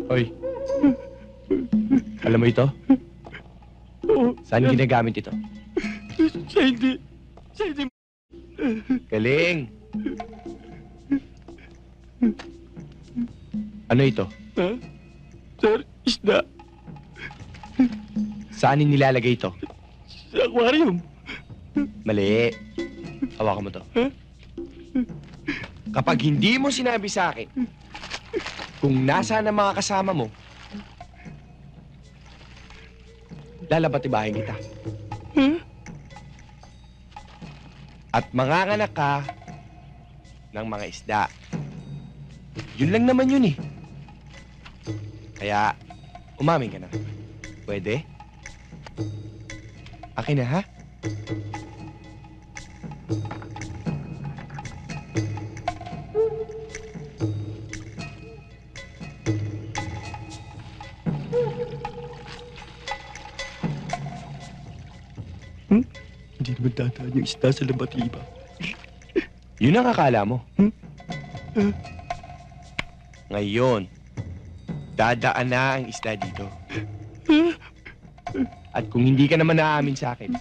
Hoy, alam mo ito? Oo. Saan ginagamit ito? Sa hindi. Sa hindi. Galing! Ano ito? Ha? Sir, isda. Saan nilalagay ito? Sa aquarium. Mali. Hawakan mo to. Ha? Kapag hindi mo sinabi sa akin kung nasaan ang mga kasama mo, lalabati-bahay kita. Ha? At manganganak ka ng mga isda. Yun lang naman yun eh. Kaya, umamin ka na. Pwede? Akin na, ha? Hindi naman dadaan yung isda sa labatiba. Yun ang akala mo. Ah. Ngayon, dadaan na ang isda dito. At kung hindi ka naman naaamin sa akin,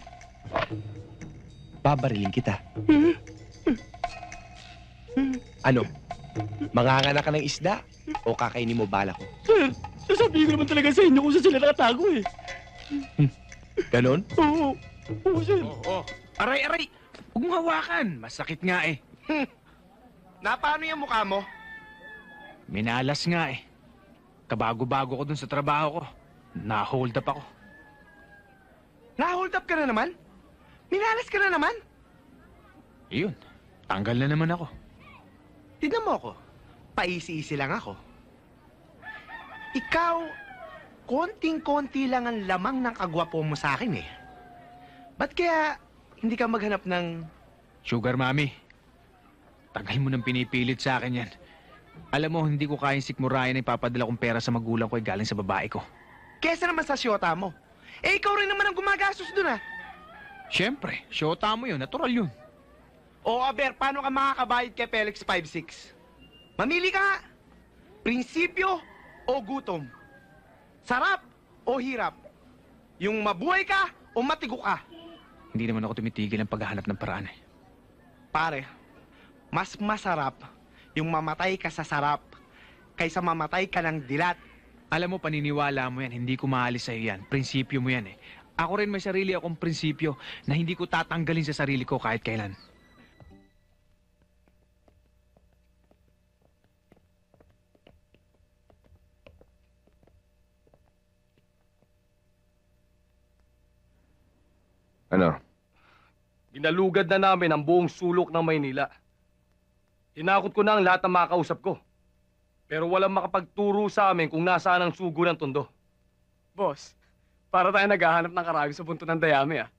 babariling kita. Ano? Manganganak ka ng isda o kakainin mo bala ko? Sir, sasabihin ko naman talaga sa inyo kung saan sila nakatago eh. Ganon? Oo. Oo, sir. Oo. Aray, aray! Huwag mong hawakan. Masakit nga eh. Na paano yung mukha mo? Minalas nga eh. Kabago-bago ko dun sa trabaho ko. Na-hold up ako. Na-hold up ka na naman? Minalas ka na naman? Iyon. Tanggal na naman ako. Tignan mo ako. Paisi-isi lang ako. Ikaw, konting-konti lang ang lamang ng kagwapo mo sa akin eh. Ba't kaya hindi ka maghanap ng... Sugar mami. Tagal mo nang pinipilit sa akin yan. Alam mo, hindi ko kayang sikmurayan na ipapadala kong pera sa magulang ko ay galing sa babae ko. Kesa naman sa siyota mo. Eh, ikaw rin naman ang gumagastos dun ah. Siyempre, syota mo yun. Natural yun. O, Aber, paano ka makakabayad kay Felix 5'6"? Mamili ka nga. Prinsipyo o gutom? Sarap o hirap? Yung mabuhay ka o matigo ka? Hindi naman ako tumitigil ang paghahanap ng paraan eh. Pare, mas masarap yung mamatay ka sa sarap kaysa mamatay ka ng dilat. Alam mo, paniniwala mo yan. Hindi ko maalis sa'yo yan. Prinsipyo mo yan eh. Ako rin may sarili akong prinsipyo na hindi ko tatanggalin sa sarili ko kahit kailan. Ano? Ginalugad na namin ang buong sulok ng Maynila. Tinakot ko na ang lahat ng makakausap ko. Pero walang makapagturo sa amin kung nasaan ang sugo ng Tondo. Boss, para tayo naghahanap ng karayom sa bunto ng dayami, ah.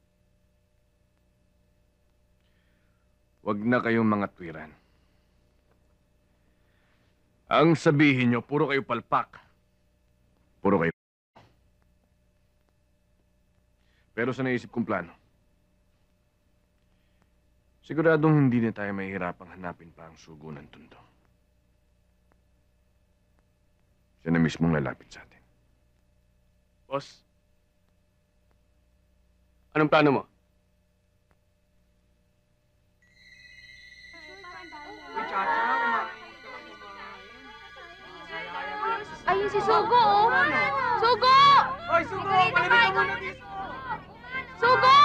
Huwag na kayong mga twiran. Ang sabihin nyo, puro kayo palpak. Puro kayo. Pero sa naisip kong plano, siguradong hindi na tayo mahihirapang hanapin pa ang sugo ng Tondo. Siya na mismong lalapit sa atin. Boss, anong plano mo? Ayun si Sugo, oh! Sugo! Hoy, Sugo! Palirin ka muna dito! Sugo!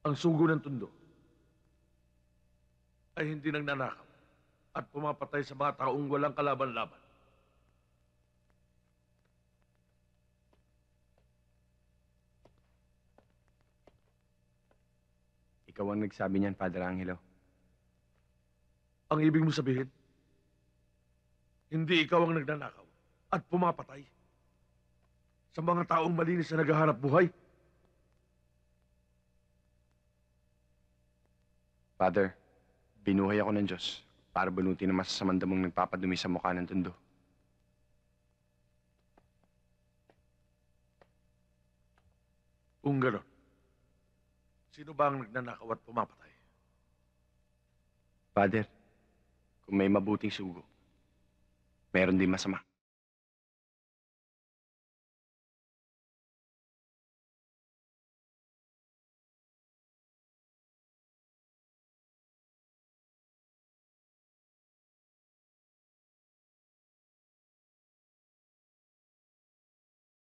Ang sugo ng Tondo ay hindi nagnanakaw at pumapatay sa mga taong walang kalaban-laban. Ikaw ang nagsabi niyan, Father Angelo. Ang ibig mo sabihin, hindi ikaw ang nagnanakaw at pumapatay sa mga taong malinis na naghahanap buhay. Father, binuhay ako ng Diyos para bunutin ang masasamang damong nagpapadumi sa mukha ng tundo. Kung gano'n, sino ba ang nagnanakaw at pumapatay? Father, kung may mabuting sugo, meron din masama.